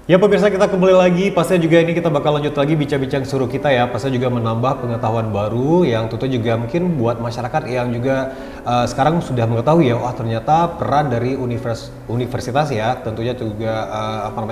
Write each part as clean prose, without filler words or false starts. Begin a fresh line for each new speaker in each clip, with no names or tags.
Ya pemirsa, kita kembali lagi, pastinya juga ini kita bakal lanjut lagi bincang-bincang seru kita ya, pastinya juga menambah pengetahuan baru yang tentu juga mungkin buat masyarakat yang juga sekarang sudah mengetahui ya, wah ternyata peran dari universitas ya, tentunya juga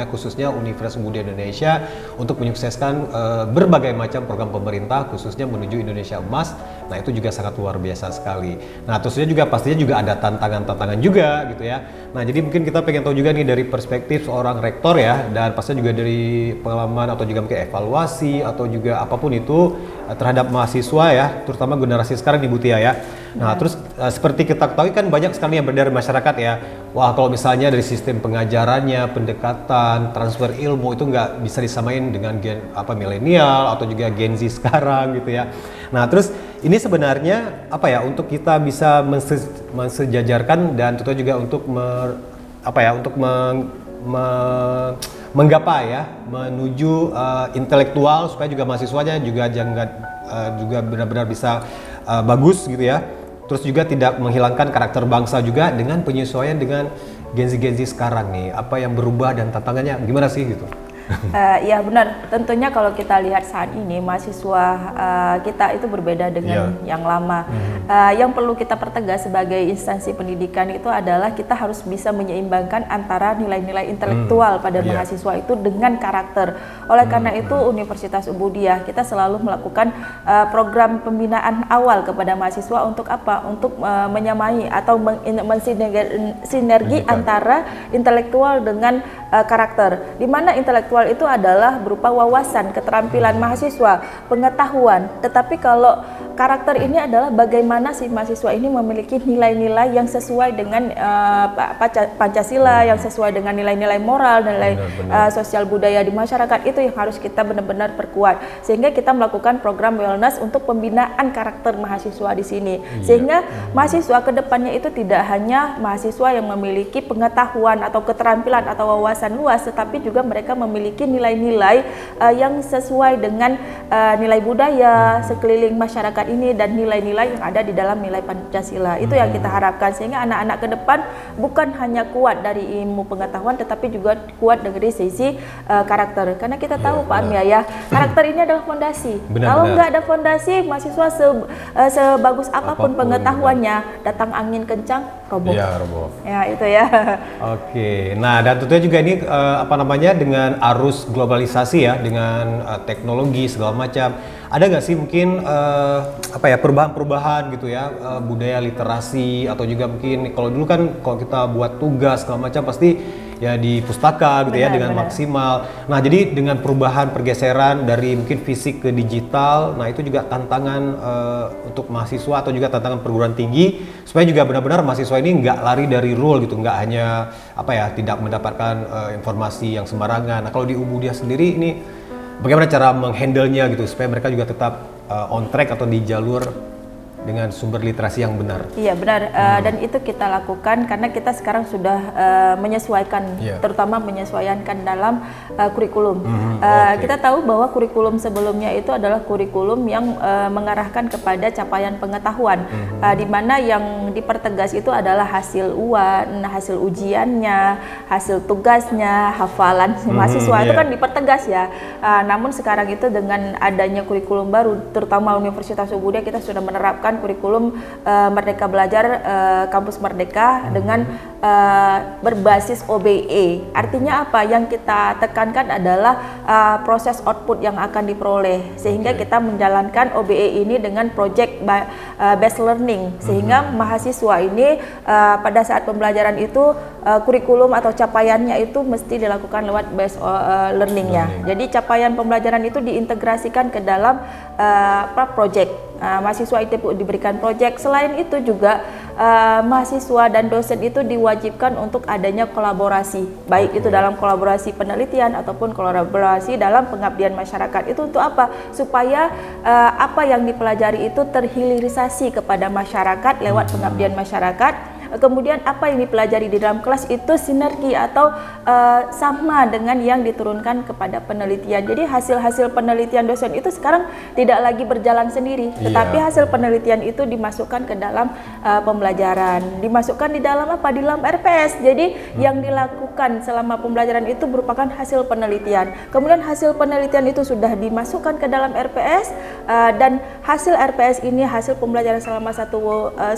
khususnya Universitas Muda Indonesia untuk menyukseskan berbagai macam program pemerintah khususnya menuju Indonesia Emas. Nah itu juga sangat luar biasa sekali. Nah tentunya juga pastinya juga ada tantangan-tantangan juga gitu ya. Nah jadi mungkin kita pengen tahu juga nih dari perspektif seorang rektor ya, dan pastinya juga dari pengalaman atau juga mungkin evaluasi atau juga apapun itu terhadap mahasiswa ya, terutama generasi sekarang di Butia ya. Nah terus seperti kita ketahui kan banyak sekali yang beredar di masyarakat ya. Wah kalau misalnya dari sistem pengajarannya, pendekatan, transfer ilmu itu nggak bisa disamain dengan milenial atau juga Gen Z sekarang gitu ya. Nah terus ini sebenarnya untuk kita bisa mensejajarkan dan tentu juga untuk menggapai ya menuju intelektual supaya juga mahasiswanya juga jangan juga benar-benar bisa bagus gitu ya. Terus juga tidak menghilangkan karakter bangsa juga dengan penyesuaian dengan Gen Z sekarang nih. Apa yang berubah dan tantangannya gimana sih gitu?
Ya benar, tentunya kalau kita lihat saat ini mahasiswa kita itu berbeda dengan yang lama. Yang perlu kita pertegas sebagai instansi pendidikan itu adalah kita harus bisa menyeimbangkan antara nilai-nilai intelektual pada mahasiswa itu dengan karakter. Oleh karena itu Universitas Ubudiyah kita selalu melakukan program pembinaan awal kepada mahasiswa untuk apa? Untuk menyamai atau mensinergi antara intelektual dengan karakter. Di mana intelektual itu adalah berupa wawasan, keterampilan mahasiswa, pengetahuan. Tetapi kalau karakter ini adalah bagaimana si mahasiswa ini memiliki nilai-nilai yang sesuai dengan Pancasila, yang sesuai dengan nilai-nilai moral, nilai sosial budaya di masyarakat. Itu yang harus kita benar-benar perkuat. Sehingga kita melakukan program wellness untuk pembinaan karakter mahasiswa di sini. Sehingga mahasiswa ke depannya itu tidak hanya mahasiswa yang memiliki pengetahuan atau keterampilan atau wawasan luas, tetapi juga mereka memiliki nilai-nilai yang sesuai dengan nilai budaya sekeliling masyarakat ini dan nilai-nilai yang ada di dalam nilai Pancasila. Itu yang kita harapkan, sehingga anak-anak ke depan bukan hanya kuat dari ilmu pengetahuan tetapi juga kuat dari sisi karakter. Karena kita tahu Pak Amia ya, karakter ini adalah fondasi. Kalau nggak ada fondasi, mahasiswa sebagus apapun pengetahuannya, datang angin kencang, roboh.
Ya, roboh.
Ya, itu ya.
Oke. Nah, dan tentunya juga ini dengan arus globalisasi ya, dengan teknologi segala macam. Ada nggak sih mungkin perubahan-perubahan gitu ya, budaya literasi atau juga mungkin kalau dulu kan kalau kita buat tugas segala macam pasti ya di pustaka gitu ya dengan maksimal. Nah, jadi dengan perubahan pergeseran dari mungkin fisik ke digital, nah itu juga tantangan untuk mahasiswa atau juga tantangan perguruan tinggi supaya juga benar-benar mahasiswa ini nggak lari dari rule gitu, nggak hanya tidak mendapatkan informasi yang sembarangan. Nah, kalau di Ubudiyah sendiri ini bagaimana cara menghandle-nya gitu supaya mereka juga tetap on track atau di jalur dengan sumber literasi yang benar.
Iya benar, dan itu kita lakukan karena kita sekarang sudah menyesuaikan, terutama menyesuaikan dalam kurikulum. Kita tahu bahwa kurikulum sebelumnya itu adalah kurikulum yang mengarahkan kepada capaian pengetahuan, di mana yang dipertegas itu adalah hasil UAN, hasil ujiannya, hasil tugasnya, hafalan mahasiswa itu kan dipertegas ya. Namun sekarang itu dengan adanya kurikulum baru, terutama Universitas Ubudiyah, kita sudah menerapkan kurikulum Merdeka Belajar Kampus Merdeka dengan berbasis OBE. Artinya apa? Yang kita tekankan adalah proses output yang akan diperoleh, sehingga kita menjalankan OBE ini dengan project based learning, sehingga mahasiswa ini pada saat pembelajaran itu kurikulum atau capaiannya itu mesti dilakukan lewat based learningnya. Jadi capaian pembelajaran itu diintegrasikan ke dalam project. Mahasiswa itu diberikan proyek. Selain itu juga mahasiswa dan dosen itu diwajibkan untuk adanya kolaborasi, baik itu dalam kolaborasi penelitian ataupun kolaborasi dalam pengabdian masyarakat. Itu untuk apa? Supaya apa yang dipelajari itu terhilirisasi kepada masyarakat lewat pengabdian masyarakat, kemudian apa yang dipelajari di dalam kelas itu sinergi atau sama dengan yang diturunkan kepada penelitian. Jadi hasil-hasil penelitian dosen itu sekarang tidak lagi berjalan sendiri, tetapi hasil penelitian itu dimasukkan ke dalam pembelajaran, dimasukkan di dalam apa? Di dalam RPS. Jadi yang dilakukan selama pembelajaran itu merupakan hasil penelitian. Kemudian hasil penelitian itu sudah dimasukkan ke dalam RPS, dan hasil RPS ini, hasil pembelajaran selama 1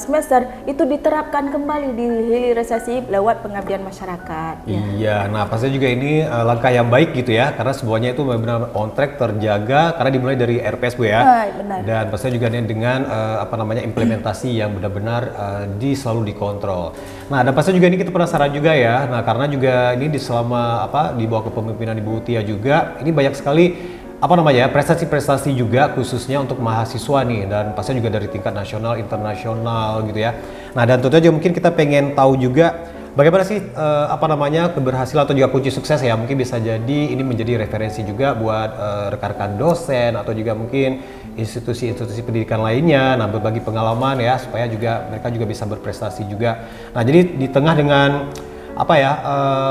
semester itu diterapkan kembali di hilirisasi lewat pengabdian masyarakat.
Iya, nah pastinya juga ini langkah yang baik gitu ya, karena semuanya itu benar-benar on track, terjaga, karena dimulai dari RPS Bu ya.
Benar.
Dan pastinya juga dengan implementasi yang benar-benar selalu dikontrol. Nah, dan pastinya juga ini kita penasaran juga ya. Nah, karena juga ini selama di bawah kepemimpinan Ibu Tia juga, ini banyak sekali prestasi-prestasi juga khususnya untuk mahasiswa nih, dan pastinya juga dari tingkat nasional, internasional gitu ya. Nah, dan tentunya juga mungkin kita pengen tahu juga bagaimana sih keberhasilan atau juga kunci sukses ya, mungkin bisa jadi ini menjadi referensi juga buat rekan-rekan dosen atau juga mungkin institusi-institusi pendidikan lainnya, nah berbagi pengalaman ya supaya juga mereka juga bisa berprestasi juga. Nah, jadi di tengah dengan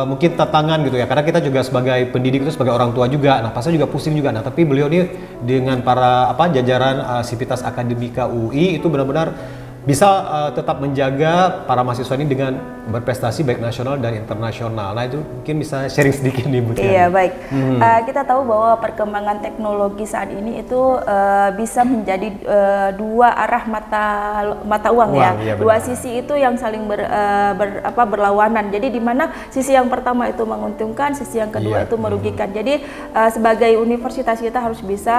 mungkin tantangan gitu ya, karena kita juga sebagai pendidik itu sebagai orang tua juga, nah pasti juga pusing juga. Nah, tapi beliau ini dengan para jajaran Sivitas Akademika UI itu benar-benar bisa tetap menjaga para mahasiswa ini dengan berprestasi baik nasional dan internasional. Nah, itu mungkin bisa sharing sedikit nih Bu Tia.
Iya, baik. Kita tahu bahwa perkembangan teknologi saat ini itu bisa menjadi dua arah mata uang ya. Iya, dua sisi itu yang saling berlawanan. Jadi di mana sisi yang pertama itu menguntungkan, sisi yang kedua itu merugikan. Jadi sebagai universitas kita harus bisa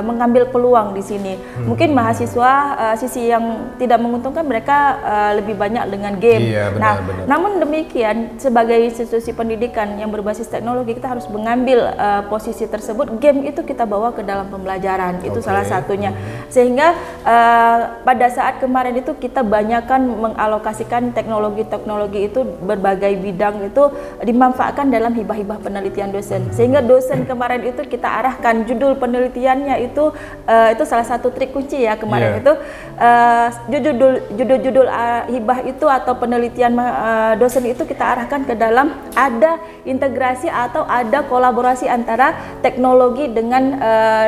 mengambil peluang di sini. Mungkin mahasiswa sisi yang tidak menguntungkan, mereka lebih banyak dengan game.
Iya, benar, benar.
Namun demikian, sebagai institusi pendidikan yang berbasis teknologi, kita harus mengambil posisi tersebut. Game itu kita bawa ke dalam pembelajaran, itu salah satunya. Sehingga pada saat kemarin itu kita banyakkan mengalokasikan teknologi-teknologi itu, berbagai bidang itu dimanfaatkan dalam hibah-hibah penelitian dosen. Sehingga dosen kemarin itu kita arahkan judul penelitiannya itu salah satu trik kunci ya kemarin itu, judul-judul hibah itu atau penelitian dosen itu kita arahkan ke dalam ada integrasi atau ada kolaborasi antara teknologi dengan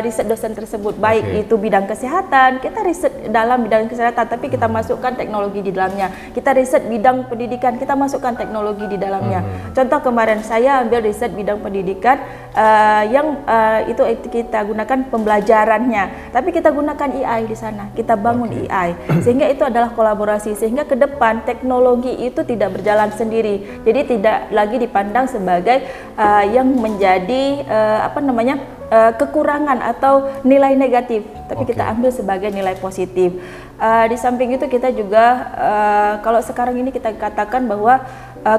riset dosen tersebut, baik itu bidang kesehatan, kita riset dalam bidang kesehatan tapi kita masukkan teknologi di dalamnya, kita riset bidang pendidikan, kita masukkan teknologi di dalamnya. Contoh kemarin saya ambil riset bidang pendidikan yang itu kita gunakan pembelajarannya, tapi kita gunakan AI di sana, kita bangun AI, sehingga itu adalah kolaborasi, sehingga ke depan teknologi itu tidak berjalan sendiri. Jadi tidak lagi dipandang sebagai yang menjadi kekurangan atau nilai negatif, tapi kita ambil sebagai nilai positif. Di samping itu kita juga kalau sekarang ini kita katakan bahwa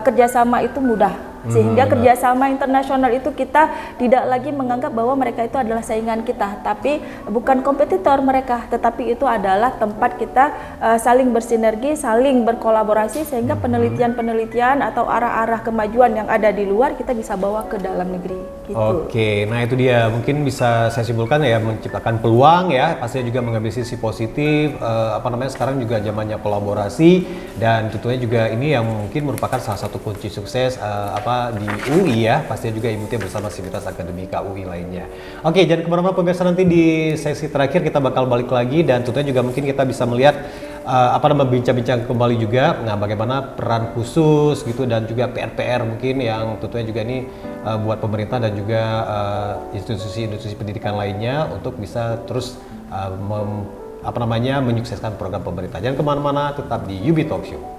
kerjasama itu mudah. Sehingga kerjasama internasional itu kita tidak lagi menganggap bahwa mereka itu adalah saingan kita, tapi bukan kompetitor mereka, tetapi itu adalah tempat kita saling bersinergi, saling berkolaborasi, sehingga penelitian-penelitian atau arah-arah kemajuan yang ada di luar kita bisa bawa ke dalam negeri. Gitu.
Oke, nah itu dia, mungkin bisa saya simpulkan ya, menciptakan peluang ya, pastinya juga mengambil sisi positif, sekarang juga zamannya kolaborasi, dan tentunya juga ini yang mungkin merupakan salah satu kunci sukses di UI ya, pastinya juga Ibu Tia bersama Sivitas Akademika UI lainnya. Oke, jangan kemana-mana pemirsa, nanti di sesi terakhir kita bakal balik lagi, dan tentunya juga mungkin kita bisa melihat bincang-bincang kembali juga, nah bagaimana peran khusus gitu dan juga PR-PR mungkin yang tentunya juga ini buat pemerintah dan juga institusi-institusi pendidikan lainnya untuk bisa terus menyukseskan program pemerintah. Jangan kemana-mana, tetap di UB Talk Show.